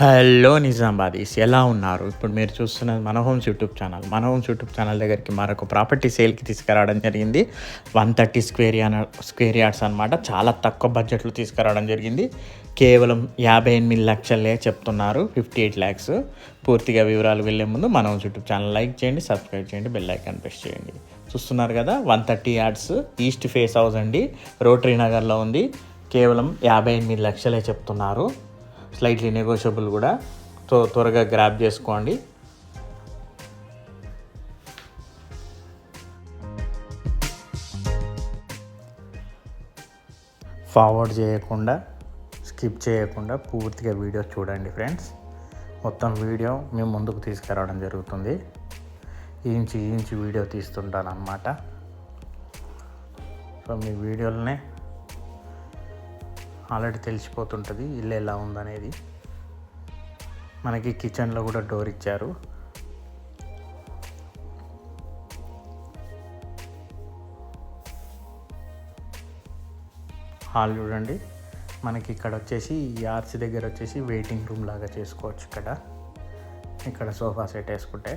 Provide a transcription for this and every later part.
Hello నిజామాబాదీస్ ఎలా ఉన్నారు? ఇప్పుడు మీరు చూస్తున్నది మన హోమ్స్ యూట్యూబ్ ఛానల్. మన హోమ్స్ యూట్యూబ్ ఛానల్ దగ్గరికి మరొక ప్రాపర్టీ సేల్కి తీసుకురావడం జరిగింది. 130 స్క్వేర్ యార్డ్స్ అనమాట. చాలా తక్కువ బడ్జెట్లో తీసుకురావడం జరిగింది. కేవలం 58 లక్షలే చెప్తున్నారు, 58 ల్యాక్స్. పూర్తిగా వివరాలు వెళ్ళే ముందు మన హోమ్స్ యూట్యూబ్ ఛానల్ లైక్ చేయండి, సబ్స్క్రైబ్ చేయండి, బెల్ ఐకాన్ ప్రెస్ చేయండి. చూస్తున్నారు కదా, 130 యార్డ్స్ ఈస్ట్ ఫేస్ హౌస్ అండి, రోటరీ నగర్లో ఉంది. కేవలం 58 లక్షలే చెప్తున్నారు. స్లైట్లీ నెగోషియబుల్ కూడా. త్వరగా గ్రాప్ చేసుకోండి. ఫార్వర్డ్ చేయకుండా, స్కిప్ చేయకుండా పూర్తిగా వీడియో చూడండి ఫ్రెండ్స్. మొత్తం వీడియో మేము ముందుకు తీసుకురావడం జరుగుతుంది. ఇంచి వీడియో తీస్తుంటాను అన్నమాట. సో మీ వీడియోలనే ఆల్రెడీ తెలిసిపోతుంటుంది ఇల్లు ఎలా ఉందనేది. మనకి కిచెన్లో కూడా డోర్ ఇచ్చారు. హాల్ చూడండి. మనకి ఇక్కడ వచ్చేసి ఈ ఆర్చ్ దగ్గర వచ్చేసి వెయిటింగ్ రూమ్ లాగా చేసుకోవచ్చు. ఇక్కడ సోఫా సెట్ వేసుకుంటే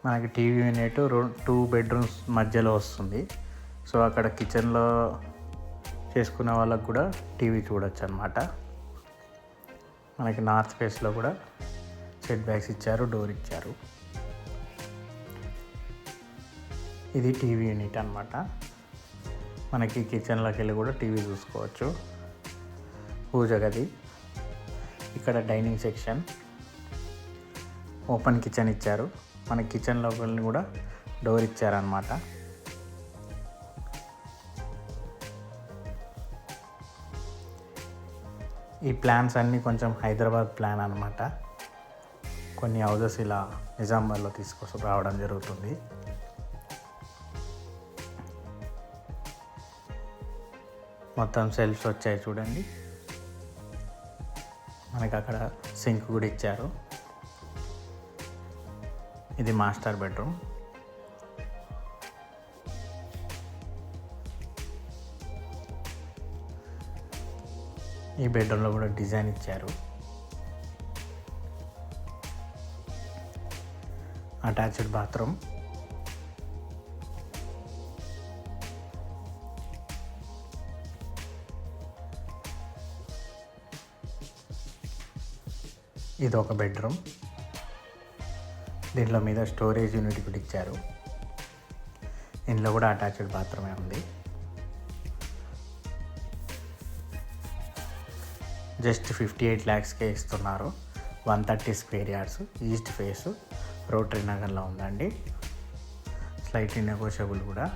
మనకి టీవీ యూనిట్ 2 బెడ్రూమ్స్ మధ్యలో వస్తుంది. సో అక్కడ కిచెన్లో చేసుకునే వాళ్ళకు కూడా టీవీ చూడొచ్చు అన్నమాట. మనకి నార్త్ ఫేస్లో కూడా సెట్ బ్యాక్స్ ఇచ్చారు, డోర్ ఇచ్చారు. ఇది టీవీ యూనిట్ అన్నమాట. మనకి కిచెన్లోకి వెళ్ళి కూడా టీవీ చూసుకోవచ్చు. పూజ గది, ఇక్కడ డైనింగ్ సెక్షన్, ఓపెన్ కిచెన్ ఇచ్చారు. మన కిచెన్లోకి వెళ్ళి కూడా డోర్ ఇచ్చారన్నమాట. ఈ ప్లాన్స్ అన్నీ కొంచెం హైదరాబాద్ ప్లాన్ అన్నమాట. కొన్ని హౌజెస్ ఇలా నిజామాబాద్లో తీసుకొని రావడం జరుగుతుంది. మొత్తం సెల్ఫ్స్ వచ్చాయి చూడండి. మనకి అక్కడ సింక్ కూడా ఇచ్చారు. ఇది మాస్టర్ బెడ్రూమ్. ఈ బెడ్రూమ్లో కూడా డిజైన్ ఇచ్చారు. Attached bathroom. ఇది ఒక బెడ్రూమ్. దీంట్లో మీద స్టోరేజ్ యూనిట్ కూడా ఇచ్చారు. ఇందులో కూడా అటాచ్డ్ బాత్రూమే ఉంది. జస్ట్ 58 ల్యాక్స్కే ఇస్తున్నారు. 130 square yards, east face, rotary నగర్లో ఉందండి. స్లైట్లీ నెగోషియబుల్ కూడా.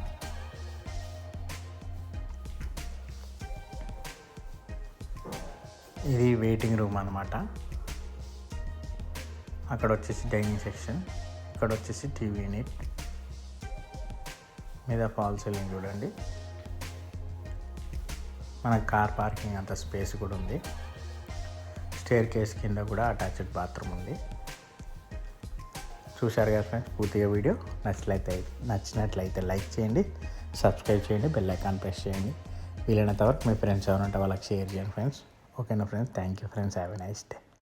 ఇది వెయిటింగ్ రూమ్ అన్నమాట. అక్కడ వచ్చేసి డైనింగ్ సెక్షన్, ఇక్కడ వచ్చేసి టీవీ యూనిట్, మీద ఫాల్ సీలింగ్ చూడండి. మన కార్ పార్కింగ్ అంత స్పేస్ కూడా ఉంది. స్టేర్ కేస్ కింద కూడా అటాచ్డ్ బాత్రూమ్ ఉంది. చూశారు కదా ఫ్రెండ్స్ పూర్తిగా వీడియో. నచ్చినట్లయితే లైక్ చేయండి, సబ్స్క్రైబ్ చేయండి, బెల్ ఐకాన్ ప్రెస్ చేయండి. వీలైనంత వరకు మీ ఫ్రెండ్స్ ఎవరంటే వాళ్ళకి షేర్ చేయండి ఫ్రెండ్స్. ఓకేనా friends? Thank you friends. Have a nice day.